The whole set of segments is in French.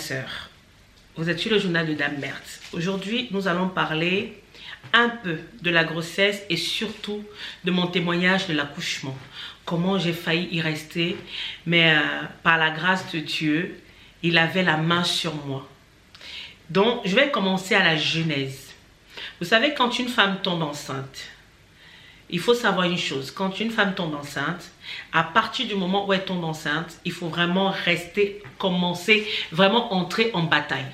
sœur, vous êtes sur le journal de Dame Berthe. Aujourd'hui, nous allons parler un peu de la grossesse et surtout de mon témoignage de l'accouchement. Comment j'ai failli y rester, mais par la grâce de Dieu, il avait la main sur moi. Donc, je vais commencer à la genèse. Vous savez, quand une femme tombe enceinte, il faut savoir une chose. Quand une femme tombe enceinte, à partir du moment où elle tombe enceinte, il faut vraiment commencer, vraiment entrer en bataille.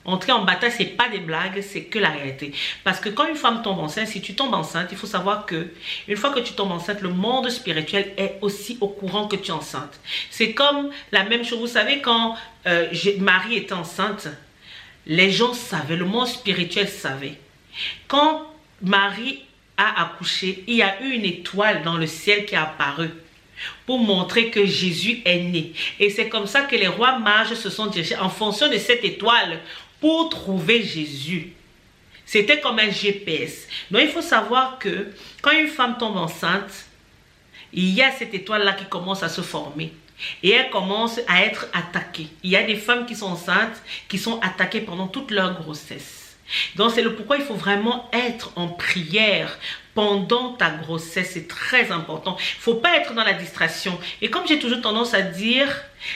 Entrer en bataille, ce n'est pas des blagues, c'est que la réalité. Parce que quand une femme tombe enceinte, si tu tombes enceinte, il faut savoir que une fois que tu tombes enceinte, le monde spirituel est aussi au courant que tu es enceinte. C'est comme la même chose. Vous savez, quand Marie était enceinte, les gens savaient, le monde spirituel savait. Quand Marie a accouché, il y a eu une étoile dans le ciel qui est apparue pour montrer que Jésus est né. Et c'est comme ça que les rois mages se sont dirigés en fonction de cette étoile pour trouver Jésus. C'était comme un GPS. Donc il faut savoir que quand une femme tombe enceinte, il y a cette étoile-là qui commence à se former. Et elle commence à être attaquée. Il y a des femmes qui sont enceintes, qui sont attaquées pendant toute leur grossesse. Donc c'est le pourquoi il faut vraiment être en prière pendant ta grossesse. C'est très important. Il ne faut pas être dans la distraction. Et comme j'ai toujours tendance à dire,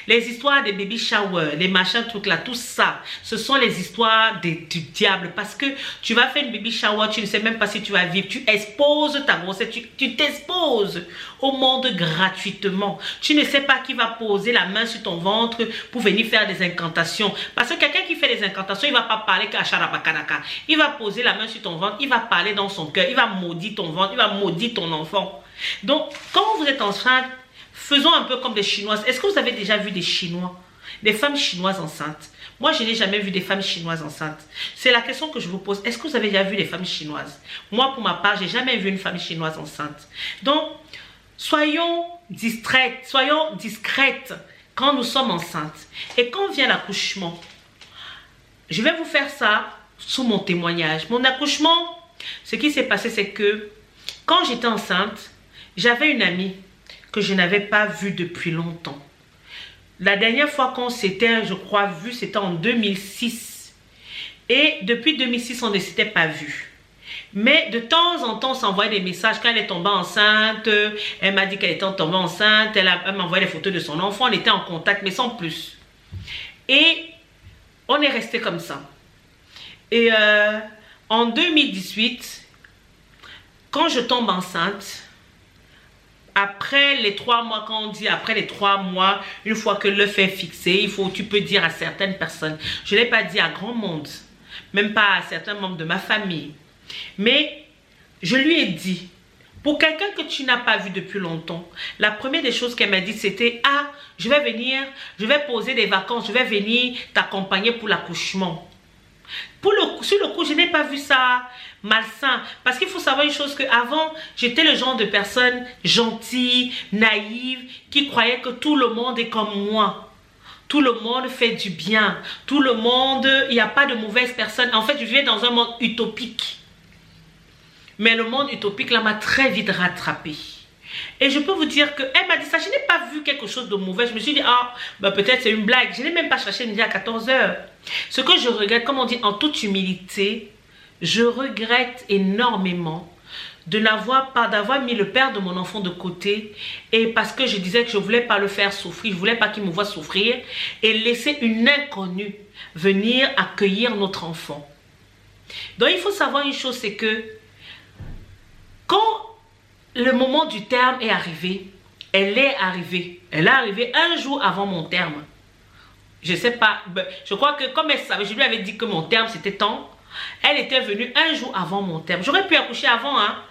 les histoires des baby showers, les machins trucs là, tout ça, ce sont les histoires du diable. Parce que tu vas faire une baby shower, tu ne sais même pas si tu vas vivre. Tu exposes ta grossesse, tu t'exposes au monde gratuitement. Tu ne sais pas qui va poser la main sur ton ventre pour venir faire des incantations. Parce que quelqu'un qui fait des incantations, il ne va pas parler qu'à Sharabakanaka. Il va poser la main sur ton ventre, il va parler dans son cœur, il va maudire ton ventre, il va maudire ton enfant. Donc, quand vous êtes enceinte, faisons un peu comme des Chinoises. Est-ce que vous avez déjà vu des Chinois, des femmes chinoises enceintes? Moi, je n'ai jamais vu des femmes chinoises enceintes. C'est la question que je vous pose. Est-ce que vous avez déjà vu des femmes chinoises? Moi, pour ma part, je n'ai jamais vu une femme chinoise enceinte. Donc, soyons distraites, soyons discrètes quand nous sommes enceintes. Et quand vient l'accouchement, je vais vous faire ça sous mon témoignage. Mon accouchement, ce qui s'est passé, c'est que quand j'étais enceinte, j'avais une amie que je n'avais pas vue depuis longtemps. La dernière fois qu'on s'était, je crois, vu, c'était en 2006. Et depuis 2006, on ne s'était pas vu. Mais de temps en temps, on s'envoyait des messages. Quand elle est tombée enceinte, elle m'a dit qu'elle était tombée enceinte. Elle m'a envoyé des photos de son enfant. On était en contact, mais sans plus. Et on est resté comme ça. Et en 2018, quand je tombe enceinte, après les 3 mois, quand on dit après les 3 mois, une fois que l'œuf est fixé, tu peux dire à certaines personnes, je ne l'ai pas dit à grand monde, même pas à certains membres de ma famille, mais je lui ai dit, pour quelqu'un que tu n'as pas vu depuis longtemps, la première des choses qu'elle m'a dit, c'était, ah, je vais venir, je vais poser des vacances, je vais venir t'accompagner pour l'accouchement. Sur le coup, je n'ai pas vu ça malsain. Parce qu'il faut savoir une chose, qu'avant, j'étais le genre de personne gentille, naïve, qui croyait que tout le monde est comme moi. Tout le monde fait du bien. Tout le monde, il n'y a pas de mauvaises personnes. En fait, je vivais dans un monde utopique. Mais le monde utopique, là, m'a très vite rattrapée. Et je peux vous dire qu'elle m'a dit ça, je n'ai pas vu quelque chose de mauvais. Je me suis dit, ah, ben peut-être c'est une blague. Je n'ai même pas cherché midi à 14 h. Ce que je regrette, comme on dit en toute humilité, je regrette énormément d'avoir mis le père de mon enfant de côté. Et parce que je disais que je ne voulais pas le faire souffrir, je ne voulais pas qu'il me voie souffrir. Et laisser une inconnue venir accueillir notre enfant. Donc il faut savoir une chose, c'est que quand le moment du terme est arrivé, elle est arrivée. Elle est arrivée un jour avant mon terme. Je ne sais pas, je crois que comme elle savait, je lui avais dit que mon terme c'était temps. Elle était venue un jour avant mon terme. J'aurais pu accoucher avant, hein.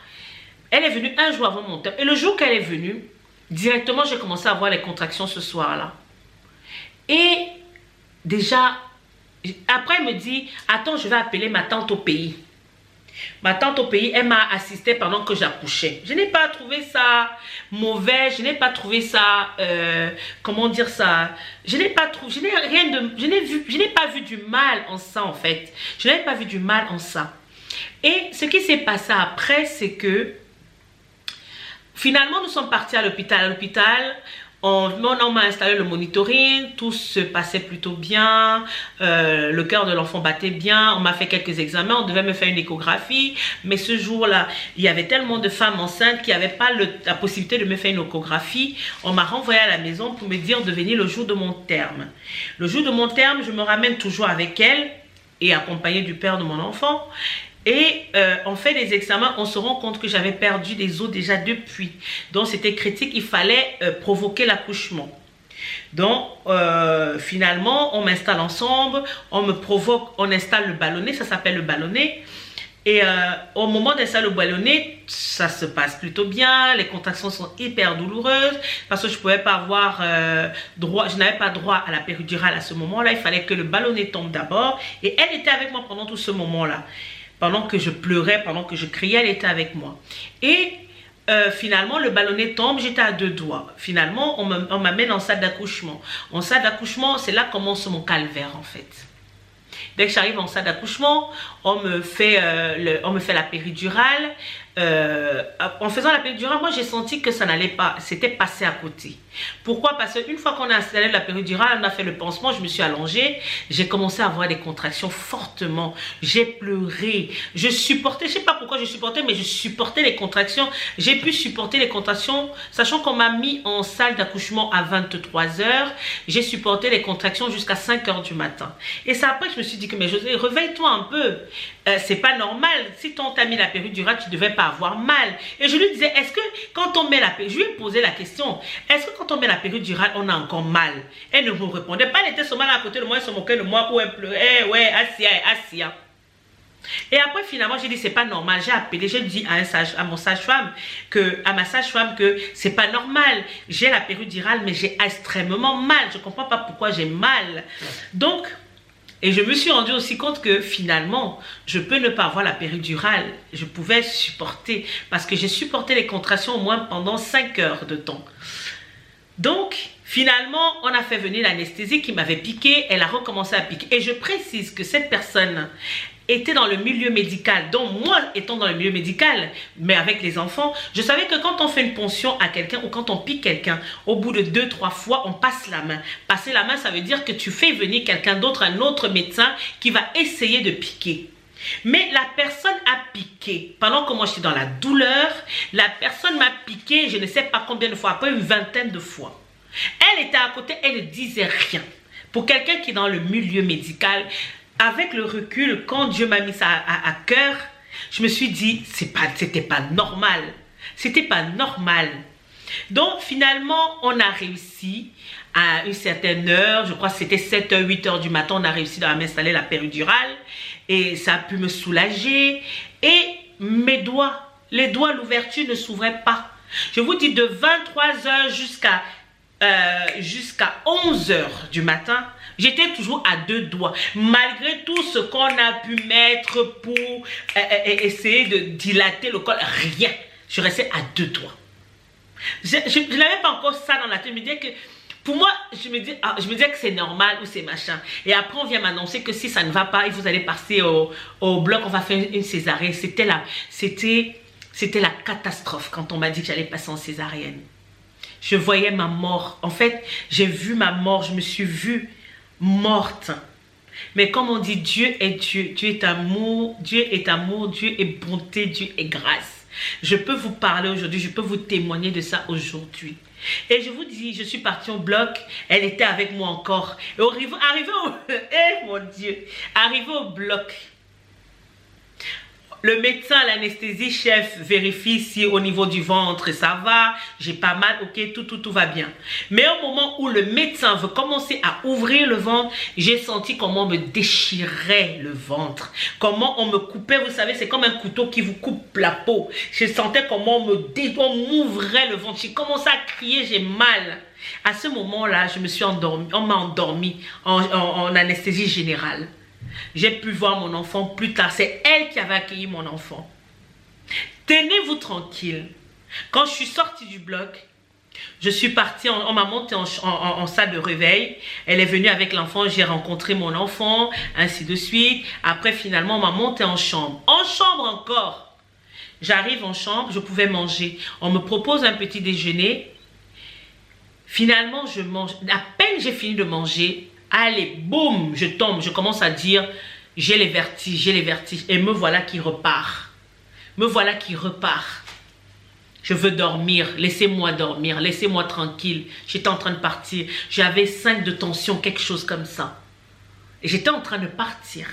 Elle est venue un jour avant mon terme. Et le jour qu'elle est venue, directement j'ai commencé à avoir les contractions ce soir-là. Et déjà, après elle me dit, attends, je vais appeler ma tante au pays. Ma tante au pays, elle m'a assisté pendant que j'accouchais. Je n'ai pas trouvé ça mauvais, je n'ai pas trouvé ça, comment dire ça, je n'ai pas trouvé, je n'ai pas vu du mal en ça en fait. Je n'ai pas vu du mal en ça. Et ce qui s'est passé après, c'est que finalement nous sommes partis à l'hôpital. À l'hôpital, On m'a installé le monitoring, tout se passait plutôt bien, le cœur de l'enfant battait bien, on m'a fait quelques examens, on devait me faire une échographie, mais ce jour-là, il y avait tellement de femmes enceintes qui n'avaient pas la possibilité de me faire une échographie. On m'a renvoyé à la maison pour me dire de venir le jour de mon terme. Le jour de mon terme, je me ramène toujours avec elle et accompagnée du père de mon enfant. Et on fait des examens, on se rend compte que j'avais perdu des os déjà depuis. Donc c'était critique, il fallait provoquer l'accouchement. Donc finalement, on m'installe ensemble, on me provoque, on installe le ballonnet, ça s'appelle le ballonnet. Et au moment d'installer le ballonnet, ça se passe plutôt bien, les contractions sont hyper douloureuses parce que je ne pouvais pas avoir droit, je n'avais pas droit à la péridurale à ce moment-là, il fallait que le ballonnet tombe d'abord. Et elle était avec moi pendant tout ce moment-là. Pendant que je pleurais, pendant que je criais, elle était avec moi. Et finalement, le ballonnet tombe, j'étais à 2 doigts. Finalement, on m'amène en salle d'accouchement. En salle d'accouchement, c'est là que commence mon calvaire en fait. Dès que j'arrive en salle d'accouchement, on me fait la péridurale. En faisant la péridurale, moi j'ai senti que ça n'allait pas, c'était passé à côté. Pourquoi? Parce qu'une fois qu'on a installé la péridurale, on a fait le pansement, je me suis allongée, j'ai commencé à avoir des contractions fortement, j'ai pleuré, je supportais, je ne sais pas pourquoi je supportais, mais je supportais les contractions, j'ai pu supporter les contractions, sachant qu'on m'a mis en salle d'accouchement à 23 h, j'ai supporté les contractions jusqu'à 5 h du matin. Et c'est après que je me suis dit que, mais José, réveille-toi un peu, c'est pas normal, si on t'a mis la péridurale, tu ne devais pas avoir mal. Et je lui disais, est-ce que quand on met la péridurale, je lui ai posé la question, est-ce que quand on met la péridurale, on a encore mal? Elle ne me répondait pas, elle était seulement là à côté de moi, elle se moquait de moi, où elle pleurait, ouais, Assia. Et après, finalement, j'ai dit, c'est pas normal. J'ai appelé, j'ai dit à ma sage-femme que c'est pas normal. J'ai la péridurale, mais j'ai extrêmement mal. Je comprends pas pourquoi j'ai mal. Donc, et je me suis rendu aussi compte que finalement, je peux ne pas avoir la péridurale. Je pouvais supporter parce que j'ai supporté les contractions au moins pendant 5 heures de temps. Donc, finalement, on a fait venir l'anesthésie qui m'avait piqué. Elle a recommencé à piquer. Et je précise que cette personne était dans le milieu médical. Donc, moi, étant dans le milieu médical, mais avec les enfants, je savais que quand on fait une ponction à quelqu'un ou quand on pique quelqu'un, au bout de 2-3 fois, on passe la main. Passer la main, ça veut dire que tu fais venir quelqu'un d'autre, un autre médecin qui va essayer de piquer. Mais la personne a piqué. Pendant que moi, j'étais dans la douleur, la personne m'a piqué, je ne sais pas combien de fois, après une vingtaine de fois. Elle était à côté, elle ne disait rien. Pour quelqu'un qui est dans le milieu médical, avec le recul, quand Dieu m'a mis ça à cœur, je me suis dit, c'était pas normal. C'était pas normal. Donc, finalement, on a réussi à une certaine heure, je crois que c'était 7 h, 8 h du matin, on a réussi à m'installer la péridurale et ça a pu me soulager. Et mes doigts, les doigts, l'ouverture ne s'ouvrait pas. Je vous dis, de 23 h jusqu'à 11 h du matin, j'étais toujours à 2 doigts. Malgré tout ce qu'on a pu mettre pour essayer de dilater le col, rien. Je restais à 2 doigts. Je n'avais pas encore ça dans la tête. Je me disais que, pour moi, je me disais que c'est normal ou c'est machin. Et après, on vient m'annoncer que si ça ne va pas, vous allez passer au bloc, on va faire une césarienne. C'était la catastrophe quand on m'a dit que j'allais passer en césarienne. Je voyais ma mort. En fait, j'ai vu ma mort. Je me suis vue morte. Mais comme on dit, Dieu est Dieu. Dieu est amour. Dieu est amour. Dieu est bonté. Dieu est grâce. Je peux vous parler aujourd'hui. Je peux vous témoigner de ça aujourd'hui. Et je vous dis, je suis partie au bloc. Elle était avec moi encore. Et arrivé au bloc. Le médecin, l'anesthésie-chef vérifie si au niveau du ventre ça va, j'ai pas mal, ok, tout va bien. Mais au moment où le médecin veut commencer à ouvrir le ventre, j'ai senti comment on me déchirait le ventre. Comment on me coupait, vous savez, c'est comme un couteau qui vous coupe la peau. Je sentais comment on m'ouvrait le ventre. J'ai commencé à crier, j'ai mal. À ce moment-là, je me suis endormie, on m'a endormie en anesthésie générale. J'ai pu voir mon enfant plus tard. C'est elle qui avait accueilli mon enfant. Tenez-vous tranquille. Quand je suis sortie du bloc, je suis partie, on m'a monté en salle de réveil. Elle est venue avec l'enfant, j'ai rencontré mon enfant, ainsi de suite. Après, finalement, on m'a monté en chambre. En chambre encore. J'arrive en chambre, je pouvais manger. On me propose un petit déjeuner. Finalement, je mange. À peine j'ai fini de manger, allez, boum, je tombe. Je commence à dire, j'ai les vertiges, j'ai les vertiges. Et me voilà qui repart. Me voilà qui repart. Je veux dormir, laissez-moi dormir, laissez-moi tranquille. J'étais en train de partir. J'avais 5 de tension, quelque chose comme ça. Et j'étais en train de partir.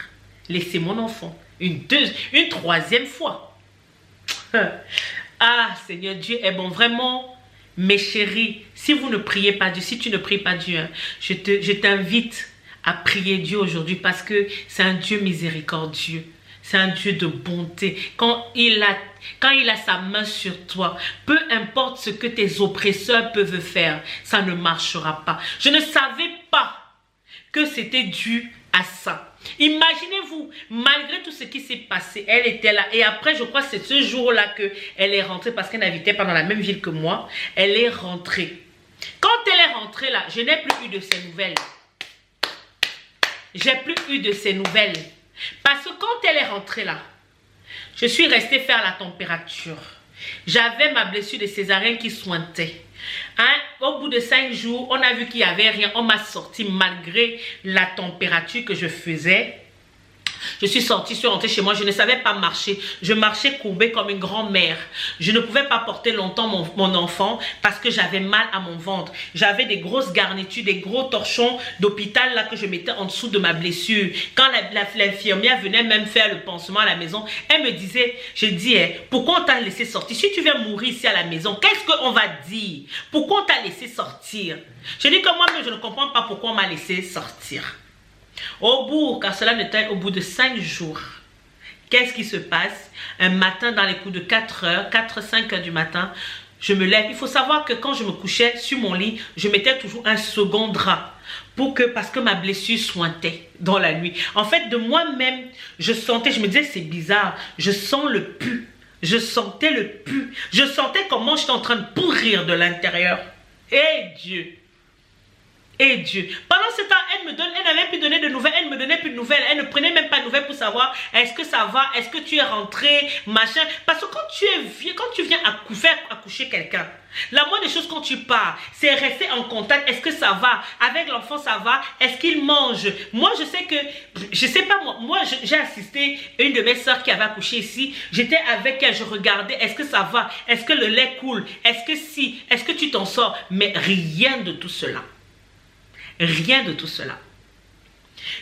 Laissez mon enfant. Une troisième fois. Ah, Seigneur Dieu est bon. Vraiment, mes chéris, si vous ne priez pas Dieu, si tu ne pries pas Dieu, hein, je t'invite à prier Dieu aujourd'hui parce que c'est un Dieu miséricordieux. C'est un Dieu de bonté. Quand il a sa main sur toi, peu importe ce que tes oppresseurs peuvent faire, ça ne marchera pas. Je ne savais pas que c'était dû à ça. Imaginez-vous, malgré tout ce qui s'est passé, elle était là. Et après, je crois que c'est ce jour-là qu'elle est rentrée parce qu'elle n'habitait pas dans la même ville que moi. Elle est rentrée. Quand elle est rentrée là, je n'ai plus eu de ses nouvelles. J'ai plus eu de ses nouvelles. Parce que quand elle est rentrée là, je suis restée faire la température. J'avais ma blessure de césarienne qui sointait. Hein? Au bout de 5 jours, on a vu qu'il n'y avait rien. On m'a sorti malgré la température que je faisais. Je suis sortie, je suis rentrée chez moi. Je ne savais pas marcher. Je marchais courbée comme une grand-mère. Je ne pouvais pas porter longtemps mon enfant parce que j'avais mal à mon ventre. J'avais des grosses garnitures, des gros torchons d'hôpital là que je mettais en dessous de ma blessure. Quand l'infirmière venait même faire le pansement à la maison, elle me disait, je dis, pourquoi on t'a laissé sortir? Si tu viens mourir ici à la maison, qu'est-ce qu'on va dire? Pourquoi on t'a laissé sortir? Je dis que moi-même, je ne comprends pas pourquoi on m'a laissé sortir. Car cela n'était au bout de 5 jours. Qu'est-ce qui se passe? Un matin, dans les coups de 5 heures du matin, je me lève. Il faut savoir que quand je me couchais sur mon lit, je mettais toujours un second drap. Parce que ma blessure sointait dans la nuit. En fait, de moi-même, je me disais, c'est bizarre. Je sens le pu. Je sentais le pu. Je sentais comment j'étais en train de pourrir de l'intérieur. Et Dieu. Et Dieu. Pendant ce temps, elle n'avait plus donné de nouvelles, elle ne me donnait plus de nouvelles, elle ne prenait même pas de nouvelles pour savoir est-ce que ça va, est-ce que tu es rentré, machin. Parce que quand tu viens accoucher quelqu'un, la moindre des choses quand tu pars, c'est rester en contact. Est-ce que ça va? Avec l'enfant, ça va? Est-ce qu'il mange? Moi, je sais pas, moi j'ai assisté une de mes soeurs qui avait accouché ici. J'étais avec elle, je regardais, est-ce que ça va? Est-ce que le lait coule? Est-ce que tu t'en sors? Mais rien de tout cela. Rien de tout cela.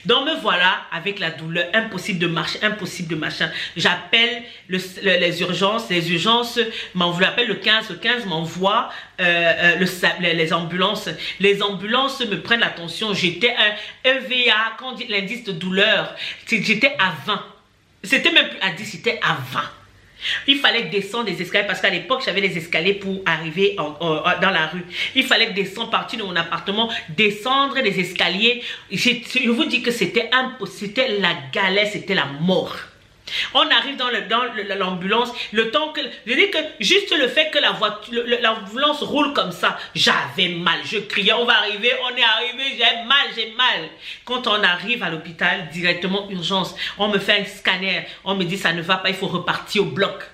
Donc me voilà avec la douleur, impossible de marcher, impossible de machin. J'appelle les urgences, j'appelle le 15 m'envoie les ambulances. Les ambulances me prennent l'attention. J'étais un EVA, quand on dit l'indice de douleur, j'étais à 20. C'était même plus à 10, c'était à 20. Il fallait descendre des escaliers parce qu'à l'époque, j'avais les escaliers pour arriver dans la rue. Il fallait descendre, partir de mon appartement, descendre les escaliers. Je vous dis que c'était impossible, c'était la galère, c'était la mort. On arrive dans l'ambulance, le temps que... Je dis que juste le fait que l'ambulance roule comme ça, j'avais mal, je criais, on va arriver, on est arrivé, j'ai mal. Quand on arrive à l'hôpital, directement urgence, on me fait un scanner, on me dit ça ne va pas, il faut repartir au bloc.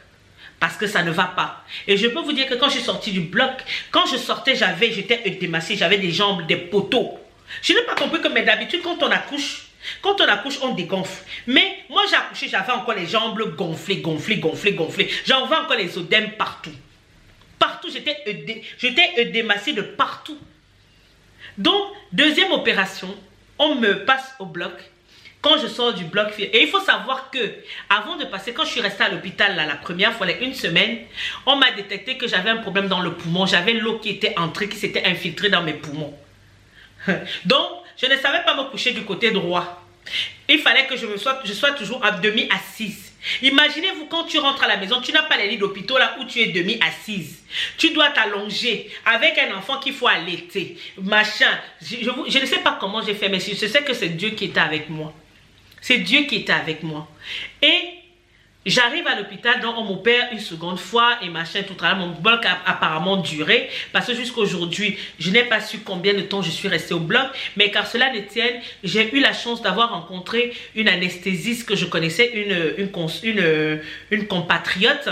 Parce que ça ne va pas. Et je peux vous dire que quand je suis sortie du bloc, quand je sortais, j'étais œdémacée, j'avais des jambes, des poteaux. Je n'ai pas compris que, mais d'habitude, quand on accouche, on dégonfle. Mais moi, j'ai accouché, j'avais encore les jambes gonflées. J'avais encore les œdèmes partout. Partout, j'étais œdémacée de partout. Donc, deuxième opération, on me passe au bloc. Quand je sors du bloc, et il faut savoir que, avant de passer, quand je suis restée à l'hôpital la première fois, une semaine, on m'a détecté que j'avais un problème dans le poumon. J'avais l'eau qui était entrée, qui s'était infiltrée dans mes poumons. Donc, je ne savais pas me coucher du côté droit. Il fallait que je sois toujours à demi-assise. Imaginez-vous quand tu rentres à la maison, tu n'as pas les lits d'hôpitaux là où tu es demi-assise. Tu dois t'allonger avec un enfant qu'il faut allaiter. Machin. Je ne sais pas comment j'ai fait, mais je sais que c'est Dieu qui était avec moi. C'est Dieu qui était avec moi. Et j'arrive à l'hôpital, donc on m'opère une seconde fois et machin, tout ça. Mon bloc a apparemment duré parce que jusqu'à aujourd'hui, je n'ai pas su combien de temps je suis restée au bloc. Mais car cela ne tienne, j'ai eu la chance d'avoir rencontré une anesthésiste que je connaissais, une compatriote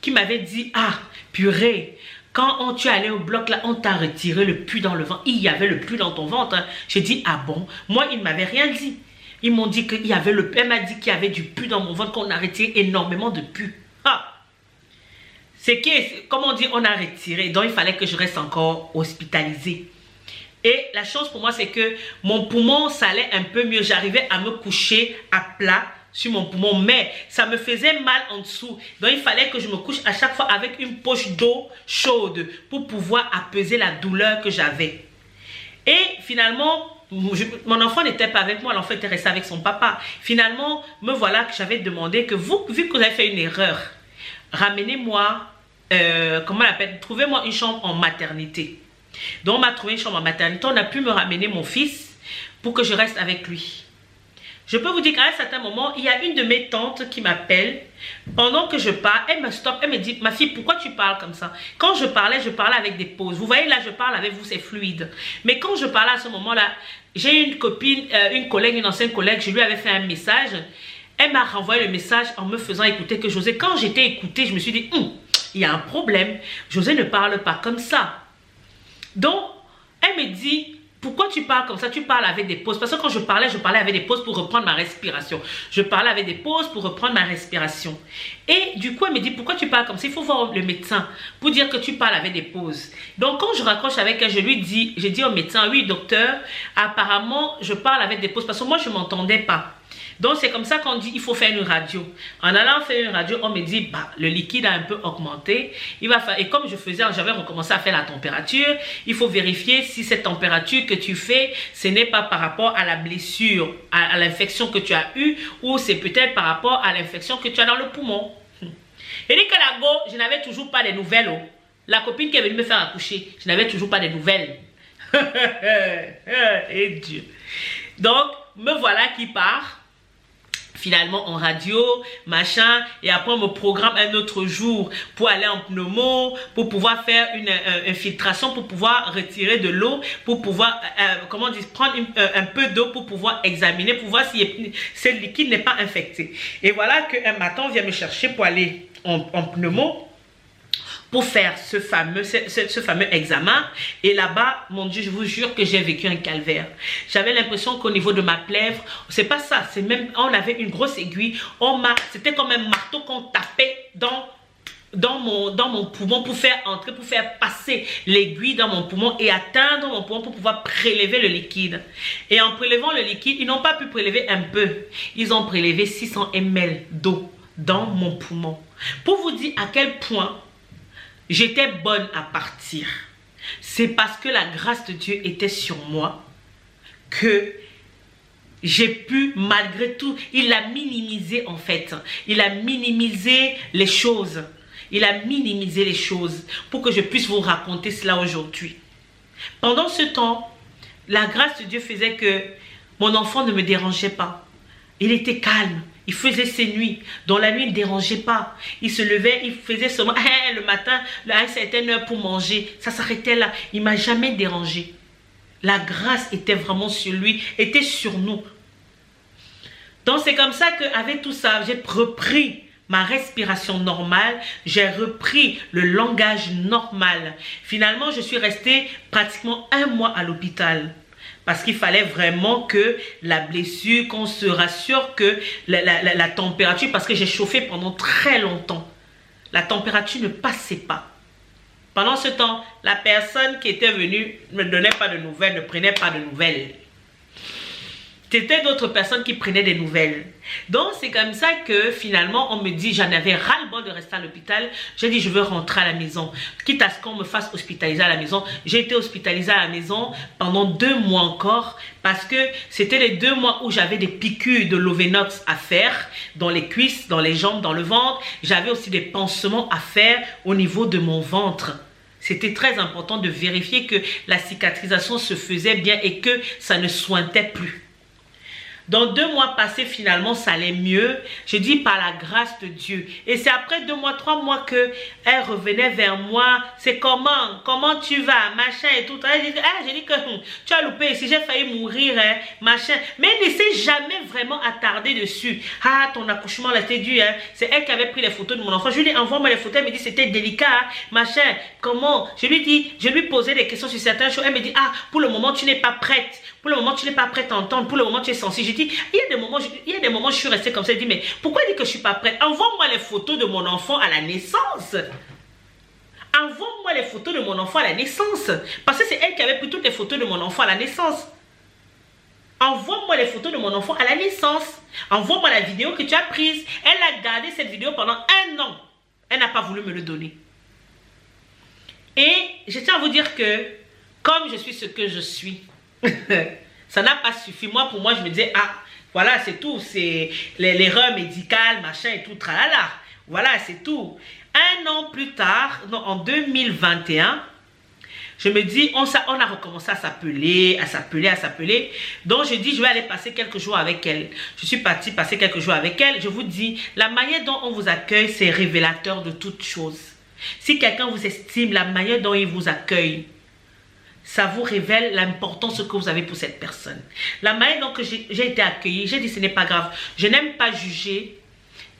qui m'avait dit, ah, purée, quand tu es allé au bloc là, on t'a retiré le pus dans le ventre. Il y avait le pus dans ton ventre. Hein. J'ai dit, ah bon? Moi, ils ne m'avaient rien dit. Ils m'ont dit qu'il y avait le pus. Elle m'a dit qu'il y avait du pus dans mon ventre, qu'on a retiré énormément de pus. Ah! C'est que, comme on dit, on a retiré. Donc, il fallait que je reste encore hospitalisée. Et la chose pour moi, c'est que mon poumon, ça allait un peu mieux. J'arrivais à me coucher à plat sur mon poumon, mais ça me faisait mal en dessous. Donc, il fallait que je me couche à chaque fois avec une poche d'eau chaude pour pouvoir apaiser la douleur que j'avais. Et finalement, mon enfant n'était pas avec moi, l'enfant était resté avec son papa. Finalement, me voilà que j'avais demandé que vous, vu que vous avez fait une erreur, ramenez-moi, comment on appelle, trouvez-moi une chambre en maternité. Donc, on m'a trouvé une chambre en maternité. On a pu me ramener mon fils pour que je reste avec lui. Je peux vous dire qu'à un certain moment, il y a une de mes tantes qui m'appelle. Pendant que je parle, elle me stoppe, elle me dit, ma fille, pourquoi tu parles comme ça? Quand je parlais avec des pauses. Vous voyez, là, je parle avec vous, c'est fluide. Mais quand je parlais à ce moment-là, j'ai une copine, une collègue, une ancienne collègue, je lui avais fait un message. Elle m'a renvoyé le message en me faisant écouter que José, quand j'étais écoutée, je me suis dit, il y a un problème. José ne parle pas comme ça. Donc, elle me dit, pourquoi tu parles comme ça? Tu parles avec des pauses. Parce que quand je parlais avec des pauses pour reprendre ma respiration. Je parlais avec des pauses pour reprendre ma respiration. Et du coup, elle me dit, pourquoi tu parles comme ça? Il faut voir le médecin pour dire que tu parles avec des pauses. Donc, quand je raccroche avec elle, j'ai dit au médecin, oui, docteur, apparemment, je parle avec des pauses. Parce que moi, je ne m'entendais pas. Donc, c'est comme ça qu'on dit, il faut faire une radio. En allant faire une radio, on me dit, bah, le liquide a un peu augmenté. Et comme je faisais, j'avais recommencé à faire la température. Il faut vérifier si cette température que tu fais, ce n'est pas par rapport à la blessure, à l'infection que tu as eue, ou c'est peut-être par rapport à l'infection que tu as dans le poumon. Et dès que la go, je n'avais toujours pas de nouvelles. Oh. La copine qui est venue me faire accoucher, je n'avais toujours pas de nouvelles. Et Dieu. Donc, me voilà qui part. Finalement en radio, machin, et après on me programme un autre jour pour aller en pneumo, pour pouvoir faire une infiltration, pour pouvoir retirer de l'eau, pour pouvoir, comment dire, prendre un peu d'eau pour pouvoir examiner, pour voir si ce liquide n'est pas infecté. Et voilà qu'un matin on vient me chercher pour aller en pneumo, pour faire ce fameux examen. Et là-bas, mon Dieu, je vous jure que j'ai vécu un calvaire. J'avais l'impression qu'au niveau de ma plèvre, c'est pas ça, c'est même, on avait une grosse aiguille, c'était comme un marteau qu'on tapait dans mon poumon pour faire entrer, pour faire passer l'aiguille dans mon poumon et atteindre mon poumon pour pouvoir prélever le liquide. Et en prélevant le liquide, ils n'ont pas pu prélever un peu. Ils ont prélevé 600 ml d'eau dans mon poumon. Pour vous dire à quel point j'étais bonne à partir. C'est parce que la grâce de Dieu était sur moi que j'ai pu, malgré tout, il a minimisé en fait. Il a minimisé les choses. Il a minimisé les choses pour que je puisse vous raconter cela aujourd'hui. Pendant ce temps, la grâce de Dieu faisait que mon enfant ne me dérangeait pas. Il était calme. Il faisait ses nuits. Dans la nuit, il ne dérangeait pas. Il se levait, il faisait seulement le matin, à une certaine heure pour manger. Ça s'arrêtait là. Il ne m'a jamais dérangé. La grâce était vraiment sur lui, était sur nous. Donc c'est comme ça qu'avec tout ça, j'ai repris ma respiration normale. J'ai repris le langage normal. Finalement, je suis restée pratiquement 1 mois à l'hôpital. Parce qu'il fallait vraiment que la blessure, qu'on se rassure que la température, parce que j'ai chauffé pendant très longtemps, la température ne passait pas. Pendant ce temps, la personne qui était venue ne me donnait pas de nouvelles, ne prenait pas de nouvelles. C'était d'autres personnes qui prenaient des nouvelles. Donc, c'est comme ça que finalement, on me dit, j'en avais ras-le-bol de rester à l'hôpital. J'ai dit, je veux rentrer à la maison. Quitte à ce qu'on me fasse hospitaliser à la maison. J'ai été hospitalisée à la maison pendant 2 mois encore. Parce que c'était les 2 mois où j'avais des piqûres de Lovenox à faire. Dans les cuisses, dans les jambes, dans le ventre. J'avais aussi des pansements à faire au niveau de mon ventre. C'était très important de vérifier que la cicatrisation se faisait bien et que ça ne sointait plus. Dans 2 mois passés, finalement, ça allait mieux. Je dis par la grâce de Dieu. Et c'est après 2 mois, 3 mois que elle revenait vers moi. C'est comment tu vas, machin et tout. J'ai dit que tu as loupé ici, j'ai failli mourir, hein, machin. Mais elle ne s'est jamais vraiment attardée dessus. Ah, ton accouchement là, c'était dur, hein. C'est elle qui avait pris les photos de mon enfant. Je lui ai dit, envoie-moi les photos. Elle me dit, c'était délicat, hein, machin. Comment? Je lui posais des questions sur certaines choses. Elle me dit, ah, pour le moment, tu n'es pas prête. Pour le moment, tu n'es pas prête à entendre. Pour le moment, tu es sensible. J'ai dit, il y a des moments, je suis restée comme ça. Elle dit, mais pourquoi elle dit que je ne suis pas prête? Envoie-moi les photos de mon enfant à la naissance. Envoie-moi les photos de mon enfant à la naissance. Parce que c'est elle qui avait pris toutes les photos de mon enfant à la naissance. Envoie-moi les photos de mon enfant à la naissance. Envoie-moi la vidéo que tu as prise. Elle a gardé cette vidéo pendant 1 an. Elle n'a pas voulu me le donner. Et je tiens à vous dire que, comme je suis ce que je suis, ça n'a pas suffi. Moi, pour moi, je me disais, ah, voilà, c'est tout. C'est l'erreur médicale, machin et tout, tralala. Voilà, c'est tout. 1 an plus tard, non, en 2021, je me dis, on a recommencé à s'appeler. Donc, je dis, je vais aller passer quelques jours avec elle. Je suis partie passer quelques jours avec elle. Je vous dis, la manière dont on vous accueille, c'est révélateur de toute chose. Si quelqu'un vous estime, la manière dont il vous accueille, ça vous révèle l'importance que vous avez pour cette personne. La manière dont j'ai été accueillie, j'ai dit, ce n'est pas grave. Je n'aime pas juger,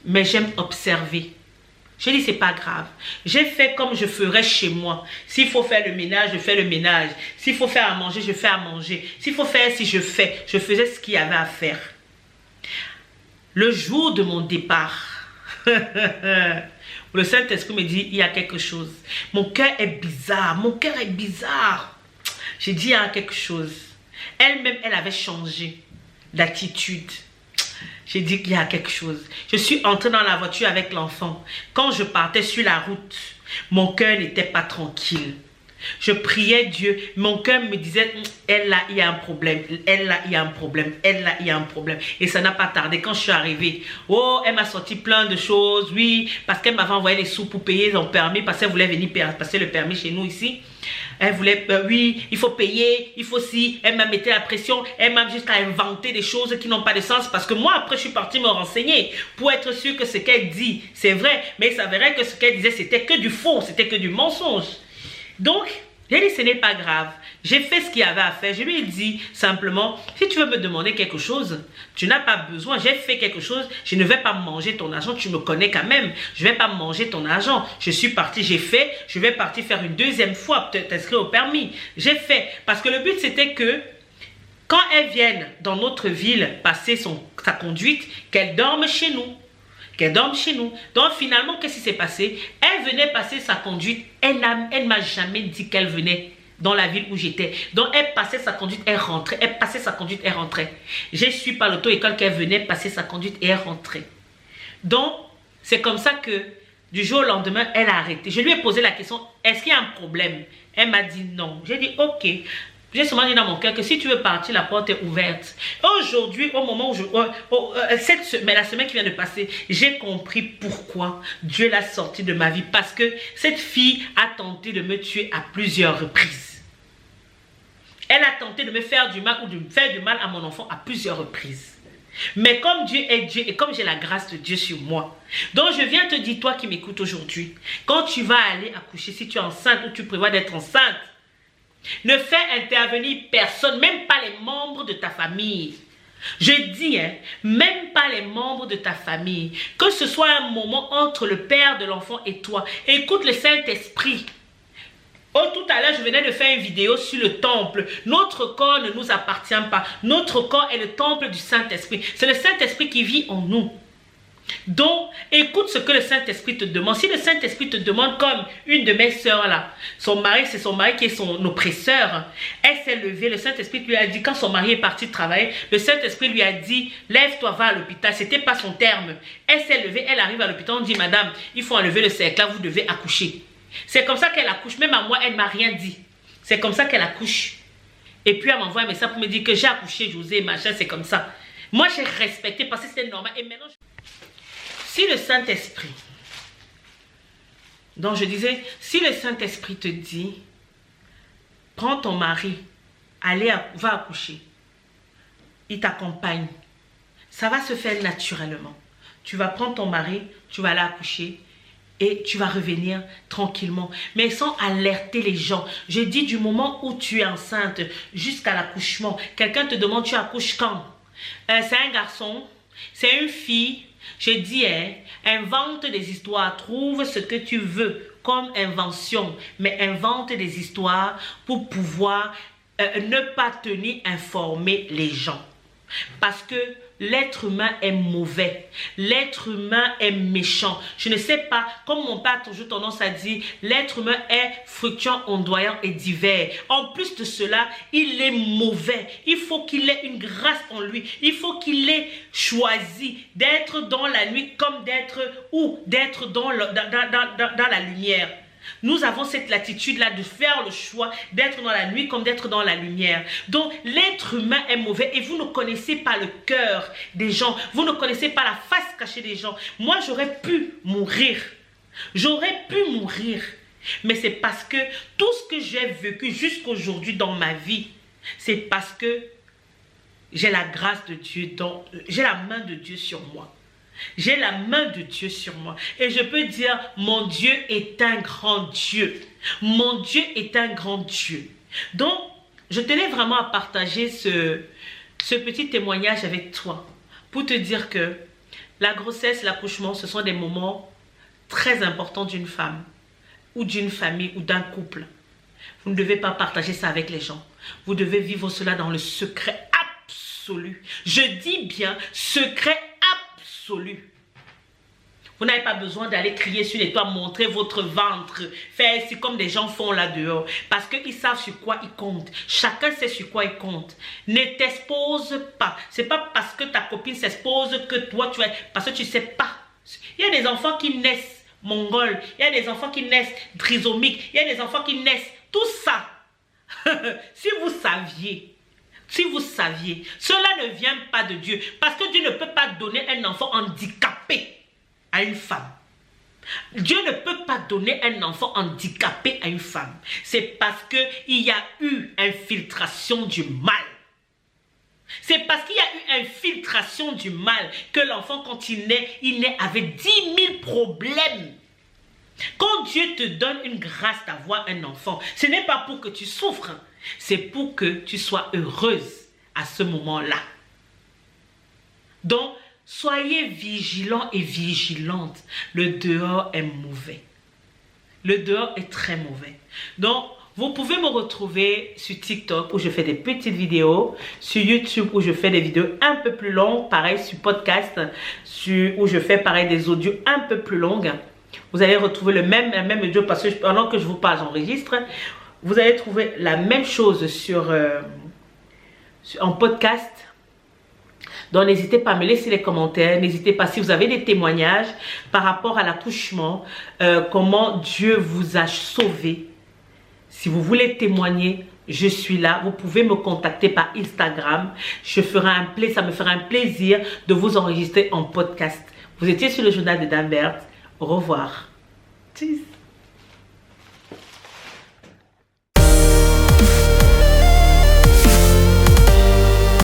mais j'aime observer. J'ai dit, c'est pas grave. J'ai fait comme je ferais chez moi. S'il faut faire le ménage, je fais le ménage. S'il faut faire à manger, je fais à manger. S'il faut faire, si je fais. Je faisais ce qu'il y avait à faire. Le jour de mon départ, le Saint-Esprit me dit, il y a quelque chose. Mon cœur est bizarre. Mon cœur est bizarre. J'ai dit, il y a quelque chose. Elle-même, elle avait changé d'attitude. J'ai dit qu'il y a quelque chose. Je suis entrée dans la voiture avec l'enfant. Quand je partais sur la route, mon cœur n'était pas tranquille. Je priais Dieu. Mon cœur me disait, elle là, il y a un problème. Elle là, il y a un problème. Elle là, il y a un problème. Et ça n'a pas tardé. Quand je suis arrivée, oh, elle m'a sorti plein de choses. Oui, parce qu'elle m'avait envoyé les sous pour payer son permis. Parce qu'elle voulait venir passer le permis chez nous ici. Elle voulait, oui, il faut payer, il faut si. Elle m'a mis la pression. Elle m'a jusqu'à inventer des choses qui n'ont pas de sens. Parce que moi, après, je suis partie me renseigner pour être sûre que ce qu'elle dit, c'est vrai. Mais il s'avérait que ce qu'elle disait, c'était que du faux. C'était que du mensonge. Donc, j'ai dit, ce n'est pas grave. J'ai fait ce qu'il y avait à faire. Je lui ai dit simplement, si tu veux me demander quelque chose, tu n'as pas besoin. J'ai fait quelque chose, je ne vais pas manger ton argent. Tu me connais quand même. Je ne vais pas manger ton argent. Je suis partie, j'ai fait. Je vais partir faire une 2e fois, peut-être t'inscrire au permis. J'ai fait. Parce que le but, c'était que quand elles viennent dans notre ville passer sa conduite, qu'elles dorment chez nous. Qu'elle dorme chez nous. Donc finalement, qu'est-ce qui s'est passé? Elle venait passer sa conduite. Elle ne m'a jamais dit qu'elle venait dans la ville où j'étais. Donc elle passait sa conduite, elle rentrait. Elle passait sa conduite, elle rentrait. Je suis par l'auto-école qu'elle venait passer sa conduite et elle rentrait. Donc c'est comme ça que du jour au lendemain, elle a arrêté. Je lui ai posé la question, est-ce qu'il y a un problème? Elle m'a dit non. J'ai dit ok. J'ai seulement dit dans mon cœur que si tu veux partir, la porte est ouverte. Aujourd'hui, au moment où la semaine qui vient de passer, j'ai compris pourquoi Dieu l'a sortie de ma vie. Parce que cette fille a tenté de me tuer à plusieurs reprises. Elle a tenté de me faire du mal ou de faire du mal à mon enfant à plusieurs reprises. Mais comme Dieu est Dieu et comme j'ai la grâce de Dieu sur moi, donc je viens te dire, toi qui m'écoutes aujourd'hui, quand tu vas aller accoucher, si tu es enceinte ou tu prévois d'être enceinte, ne fais intervenir personne, même pas les membres de ta famille. Je dis, même pas les membres de ta famille. Que ce soit un moment entre le père de l'enfant et toi. Écoute le Saint-Esprit. Oh, tout à l'heure, je venais de faire une vidéo sur le temple. Notre corps ne nous appartient pas. Notre corps est le temple du Saint-Esprit. C'est le Saint-Esprit qui vit en nous. Donc, écoute ce que le Saint-Esprit te demande. Si le Saint-Esprit te demande, comme une de mes sœurs là, son mari, c'est son mari qui est son oppresseur. Elle s'est levée, le Saint-Esprit lui a dit, quand son mari est parti travailler, le Saint-Esprit lui a dit, lève-toi, va à l'hôpital. C'était pas son terme. Elle s'est levée, elle arrive à l'hôpital, on dit, madame, il faut enlever le cercle, là, vous devez accoucher. C'est comme ça qu'elle accouche. Même à moi, elle ne m'a rien dit. C'est comme ça qu'elle accouche. Et puis, elle m'envoie un message pour me dire que j'ai accouché, José, machin, c'est comme ça. Moi, j'ai respecté parce que c'était normal. Et maintenant, si le Saint-Esprit, donc je disais, si le Saint-Esprit te dit, prends ton mari, va accoucher, il t'accompagne, ça va se faire naturellement. Tu vas prendre ton mari, tu vas aller accoucher et tu vas revenir tranquillement, mais sans alerter les gens. Je dis du moment où tu es enceinte jusqu'à l'accouchement. Quelqu'un te demande tu accouches quand? C'est un garçon? C'est une fille? Je dis, invente des histoires, trouve ce que tu veux comme invention, mais invente des histoires pour pouvoir ne pas tenir informer les gens. Parce que l'être humain est mauvais, l'être humain est méchant. Je ne sais pas, comme mon père a toujours tendance à dire, l'être humain est fluctuant, ondoyant et divers. En plus de cela, il est mauvais. Il faut qu'il ait une grâce en lui. Il faut qu'il ait choisi d'être dans la nuit comme d'être dans la lumière. Nous avons cette latitude-là de faire le choix d'être dans la nuit comme d'être dans la lumière. Donc, l'être humain est mauvais et vous ne connaissez pas le cœur des gens. Vous ne connaissez pas la face cachée des gens. Moi, j'aurais pu mourir. J'aurais pu mourir. Mais c'est parce que tout ce que j'ai vécu jusqu'aujourd'hui dans ma vie, c'est parce que j'ai la grâce de Dieu, j'ai la main de Dieu sur moi. J'ai la main de Dieu sur moi. Et je peux dire, mon Dieu est un grand Dieu. Mon Dieu est un grand Dieu. Donc, je tenais vraiment à partager ce petit témoignage avec toi. Pour te dire que la grossesse, l'accouchement, ce sont des moments très importants d'une femme. Ou d'une famille, ou d'un couple. Vous ne devez pas partager ça avec les gens. Vous devez vivre cela dans le secret absolu. Je dis bien, secret absolu. Vous n'avez pas besoin d'aller crier sur les toits, montrer votre ventre, faire ainsi comme des gens font là dehors. Parce qu'ils savent sur quoi ils comptent. Chacun sait sur quoi il compte. Ne t'expose pas. C'est pas parce que ta copine s'expose que toi tu es. Parce que tu sais pas. Il y a des enfants qui naissent mongols. Il y a des enfants qui naissent trisomiques. Il y a des enfants qui naissent. Tout ça. Si vous saviez. Si vous saviez, cela ne vient pas de Dieu. Parce que Dieu ne peut pas donner un enfant handicapé à une femme. Dieu ne peut pas donner un enfant handicapé à une femme. C'est parce qu'il y a eu infiltration du mal. C'est parce qu'il y a eu infiltration du mal que l'enfant, quand il naît avec 10 000 problèmes. Quand Dieu te donne une grâce d'avoir un enfant, ce n'est pas pour que tu souffres. C'est pour que tu sois heureuse à ce moment-là. Donc, soyez vigilants et vigilantes. Le dehors est mauvais. Le dehors est très mauvais. Donc, vous pouvez me retrouver sur TikTok où je fais des petites vidéos, sur YouTube où je fais des vidéos un peu plus longues, pareil sur podcast, où je fais pareil des audios un peu plus longues. Vous allez retrouver la même audio parce que pendant que je vous parle, j'enregistre. Vous allez trouver la même chose en podcast. Donc, n'hésitez pas à me laisser les commentaires. N'hésitez pas, si vous avez des témoignages par rapport à l'accouchement, comment Dieu vous a sauvé. Si vous voulez témoigner, je suis là. Vous pouvez me contacter par Instagram. Ça me fera un plaisir de vous enregistrer en podcast. Vous étiez sur le journal de Dame Berthe. Au revoir. Tchuss.